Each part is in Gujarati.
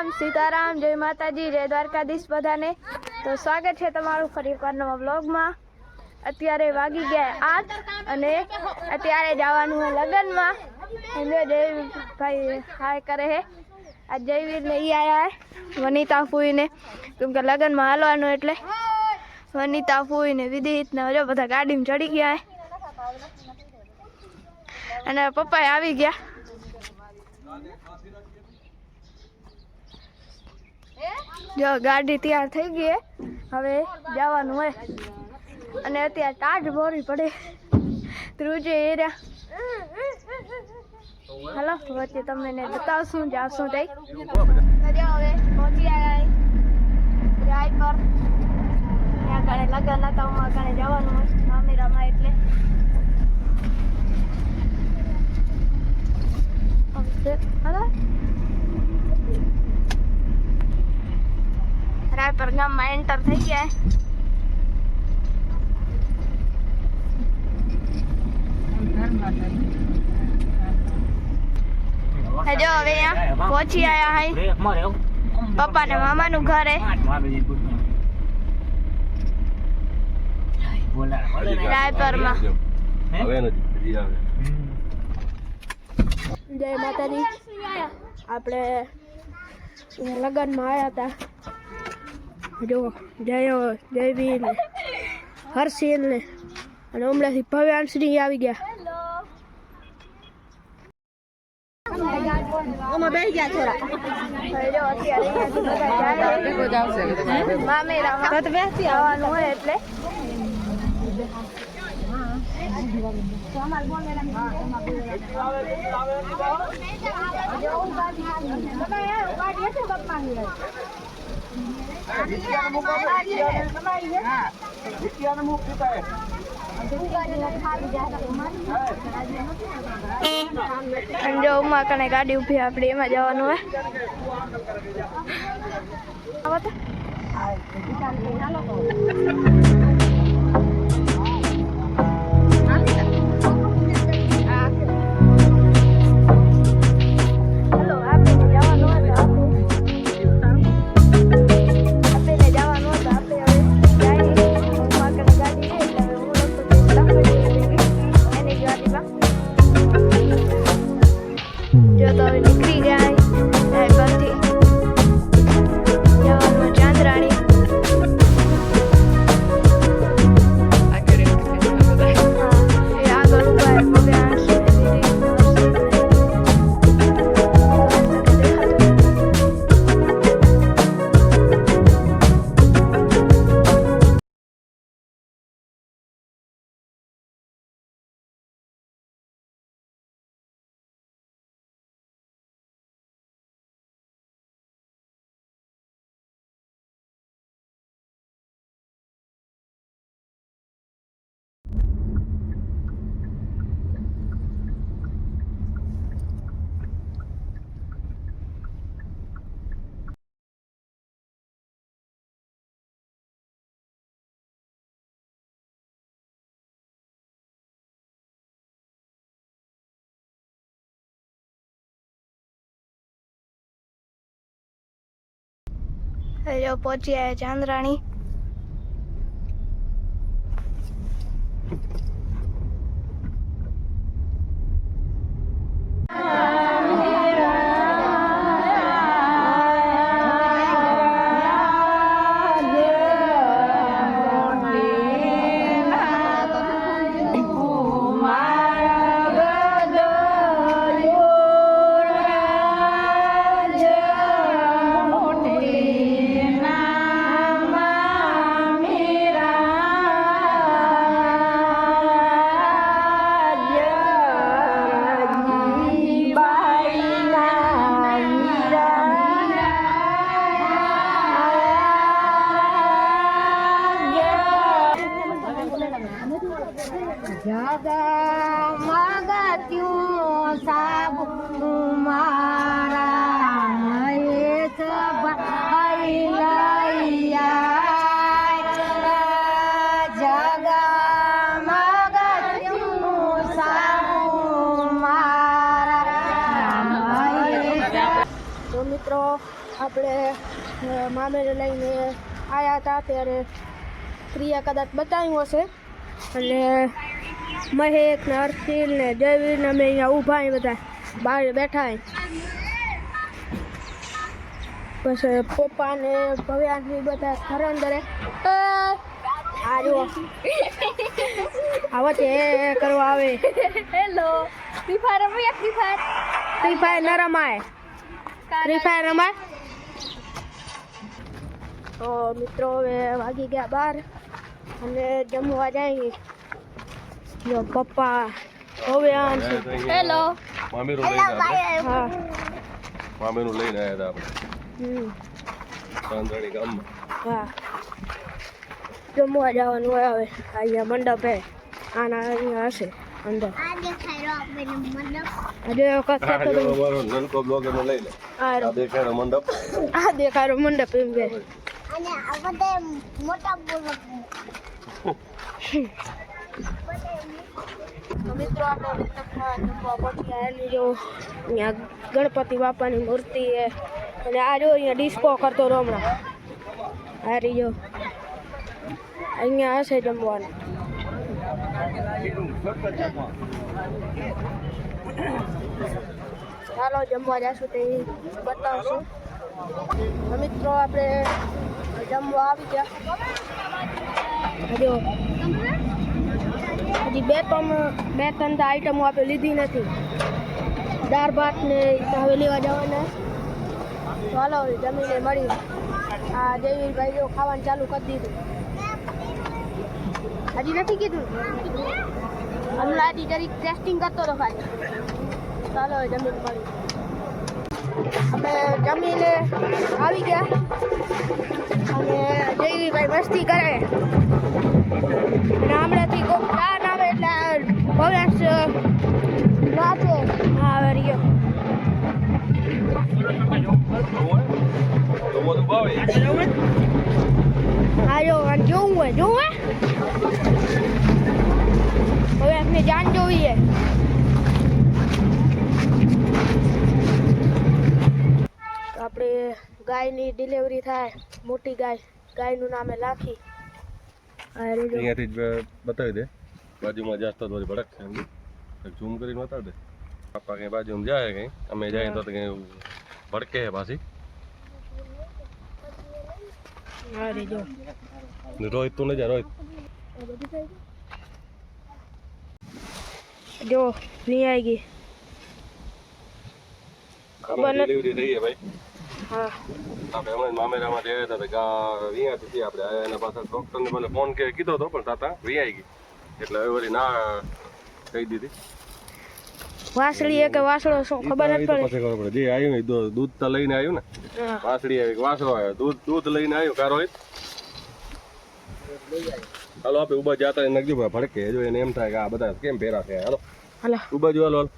રામ સીતારામ જય માતાજી જય દ્વારકાધીશ બધાને। તો સ્વાગત છે તમારું ફરી એકવાર નવા વ્લોગમાં। અત્યારે વાગી ગયા 8 અને અત્યારે જવાનું है લગનમાં। जयवीर भाई हाय करे है। आज जयवीर ने ही आया है वनिता फूई ने, क्योंकि लगन में हालवानुं एटले वनिता फूई ने विदित ने जो बधा गाड़ी में चढ़ी गया है અને પપ્પા આવી ગયા। જો ગાડી તૈયાર થઈ ગઈ है, હવે જવાનું હોય અને અત્યારે ટાઢ ભરી પડે ત્રુજે એરિયા। हेलो वच्चे तमने बतावशुं जाशुं तई जो हवे पहोंची आया है राय पर। ત્યાં કણે લગન હતા, હું કણે જવાનું હોય મામેરામાં એટલે रायपुर गाम में एंटर थी गया है। जो हवे यहाँ पहुंची आया है पप्पा ने मामा नु घर है रायपुर में। जय माता दी। आपणे लगन में आया था। जो जयवीर ने हर्षिल ने અને હમણાંથી ભવ્યાંશની આવી ગયા। ઓમાં બેસી ગયા થોડા। જો અત્યારે મામેરામાં તો બેસી આવવાનું હોય એટલે जो उमा कने गाड़ी उभी आपणे एमां जवानुं है। जो पहुंची आया चांदराणी। આપણે મામેરે લઈને આવ્યા હતા ત્યારે પ્રિયા કદાચ બતાવ્યું હશે અને મહેક ને હર્ષિલ ને જયવીર ને અમે અહીંયા ઊભા બધા બહાર બેઠા પછી પપ્પા ને ભવ્યાંશ બધા ઘર અંદર આવો તે કરવા આવે હેલો ફ્રી ફાયર રમ્યા ફ્રી ફાયર ન રમાય ફ્રી ફાયર રમાય તો મિત્રો હવે વાગી ગયા 12 અને જમવા જાય જો પપ્પા ભવ્યાંશ હેલો મામેરું લઈને આવ્યા હા મામેરું લઈને આવ્યા હતા ચાંદરાણી ગામમાં હા જમવા જવાનું હોય હવે અહીંયા મંડપ હે આના અહીંયા હશે અંદર આજે અમારો નનકો બ્લોગર ને લઈ લે આ દેખાડો મંડપ મંડપ એમ કે મિત્રો આપણે મંડપમાં જમવા પહોંચ્યા એની જો અહીંયા ગણપતિ બાપાની મૂર્તિ છે અને આ જો અહીંયા ડિસ્કો કરતો હતો હમણાં આ રીજો અહીંયા હશે જમવાનું ચાલો જમવા જશું તે બતાવશું મિત્રો આપણે જમવા આવી ગયા જો હજી બે ત્રણ આઈટમો આપણે લીધી નથી દાળ ભાત ને હવે લેવા જવાના ચાલો જમીને મળી આ દેવીભાઈ જો ખાવાનું ચાલુ કરી દીધું હજી નથી કીધું હમણાં હજી જરીક ટેસ્ટિંગ કરતો હતો ખાલી ચાલો જમીન મળી અમે જમીને આવી ગયા અને દેવીભાઈ મસ્તી કરે અને હમણાંથી કોઈ ગાન આવે એટલે ભવ્યાંશ નાચે હા હવે રહ્યો આજો જોવું હોય હવે આપણે જાન જોવી છે આપણે ગાયની ડિલિવરી થાય મોટી ગાયનું નામે લાખી અહીંયાથી જ બતાવી દે બાજુમાં જાસ્તો થોડી ભડક છે એમ ઝૂમ કરીને બતાવી દે પપ્પા કઈ બાજુમાં જાય કઈ અમે જાય તો કઈ ભડકે છે પાછી રોહિત તું ન જા રોહિત જો નહીં આવી ગઈ ખબર નથી ડિલિવરી થઈ ભાઈ હા આપણે હમણાં મામેરામાં રહ્યા હતા ગા વિયાતી આપણે આવ્યા એના પાછળ ડૉક્ટરને મને ફોન કીધો હતો પણ તાતા વિયાઈ ગઈ એટલે હવે વળી ના કહી દીધી વાસળી કે વાસળો શું ખબર નથી પછી ખબર પડે જે આવ્યું ને દૂધ તો લઈને આવ્યું ને વાસળી આવી વાસળો આવ્યો દૂધ લઈને આવ્યું કા રોહિત હાલો આપણે ઉભા જતા નગજો ભડકે જો એને એમ થાય કે આ બધા કેમ ભેરા છે હાલો ઉભા જો હાલો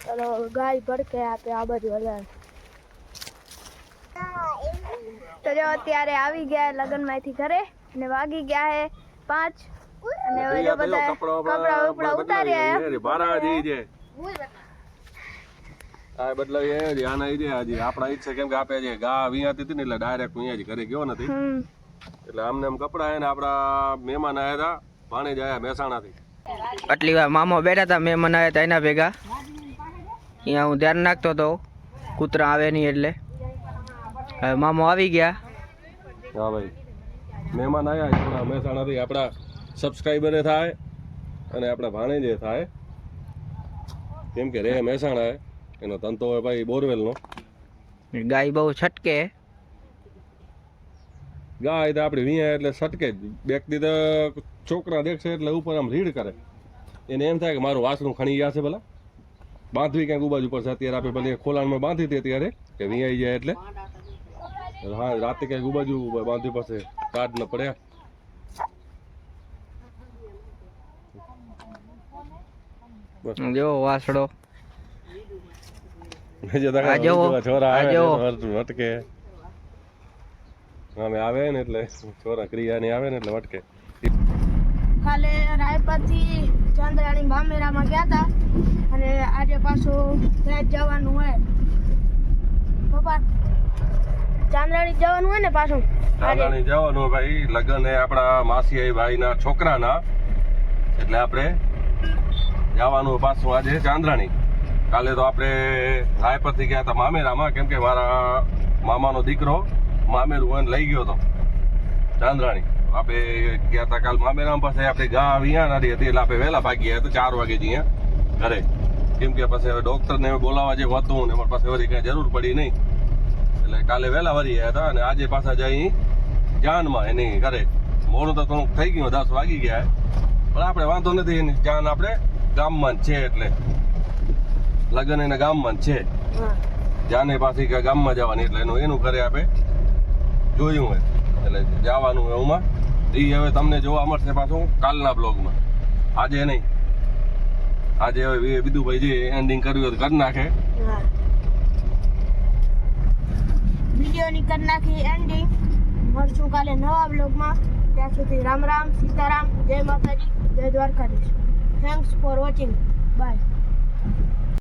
ચાલો ગાય ભડકે આપે આ બાજુ હલાલ તો જો અત્યારે આવી ગયા લગ્નમાંથી ઘરે અને વાગી ગયા હે 5 અને હવે જો બધા કપડા ઉતાર્યા બારા જઈ છે આ બદલાવી હજી આના ઈ હજી આપણા ઈચ્છા કેમ કે આપે જે ગા વિયાતી હતી ને એટલે ડાયરેક્ટ અહીંયા જ ઘરે ગયો નથી એટલે આમને એમ કપડા હે ને આપણા મહેમાન આવ્યા હતા ભાણેજ આવ્યા મહેસાણાથી આટલી વાર મામો બેઠા હતા મહેમાન આવ્યા હતા એના ભેગા અહીંયા હું ધ્યાન નાખતો હતો કૂતરા આવે નહીં એટલે હવે મામો આવી ગયા હા ભાઈ મહેમાન આવ્યા આપણા મહેસાણાથી આપણા સબસ્ક્રાઈબરે થાય અને આપણા ભાણેજે થાય કેમ કે રે મહેસાણા એનો તંતો હોય ભાઈ બોરવેલનો ગાય બહુ છટકે ગાય તો આપણે વિયા એટલે છટકે જ બેકથી તો છોકરા દેખશે એટલે ઉપર આમ રીડ કરે એને એમ થાય કે મારું વાસણું ખણી ગયા છે ભલા બાંધવી ક્યાંક બાજુ પડશે અત્યારે આપણે ભલે ખોલાણમાં બાંધી હતી અત્યારે કે વિયાઈ જાય એટલે હા રાતે ક્યાંક બાજુ બાંધવી પડશે કાર્ડ ન પડ્યા જો વાસડો વટકે અમે આવે ને એટલે છોરા ક્રિયા ની આવે ને એટલે વટકે કાલે રાયપુરથી ચાંદરાણી મામેરામાં ગયા હતા અને આજે પાછું ત્યાં જવાનું હોય પપ્પા ચાંદ્રાણી જવાનું હોય ને પાછું ચાંદાણી જવાનું ભાઈ, લગ્ન એ આપણા માસી ભાઈના છોકરાના, એટલે આપણે જવાનું પાછું આજે ચાંદ્રાણી. કાલે તો આપણે રાયપરથી ગયા હતા મામેરામાં, કેમ કે મારા મામાનો દીકરો મામેરું હોય ને લઈ ગયો હતો ચાંદ્રાણી. આપણે ગયા હતા કાલ મામેરામ પાસે, આપણે ગા અહીંયા હતી એટલે આપણે વહેલા ભાગી ગયા હતા 4 વાગે જ અહીંયા ઘરે, કેમ કે પછી હવે ડોક્ટરને બોલાવવા જે હતું ને અમારી પાસે વળી કઈ જરૂર પડી નહીં, એટલે કાલે વહેલા વળી ગયા હતા. અને આજે પાછા જઈ જાનમાં એની ઘરે. મોડું તો થોડુંક થઈ ગયું, 10 વાગી ગયા, પણ આપણે વાંધો નથી. એની જાન આપણે ગામમાં જ છે, એટલે લગ્ન એના ગામમાં જ છે. જાને પાછી ગામમાં જવાની, એટલે એનું ઘરે આપણે જોયું હોય, એટલે જવાનું હોય એમાં. એ હવે તમને જોવા મળશે પાછું કાલના બ્લોગમાં, આજે નહીં. આજે હવે વિદુભાઈ જે એન્ડિંગ કર્યું હોય તો કરી નાખે. વિડીયોની કરી નાખી એન્ડિંગ. મળશું કાલે નવા બ્લોગમાં. ત્યાં સુધી રામ રામ, સીતારામ, જય માતાજી, જય Dwarkadhish. Thanks for watching. By.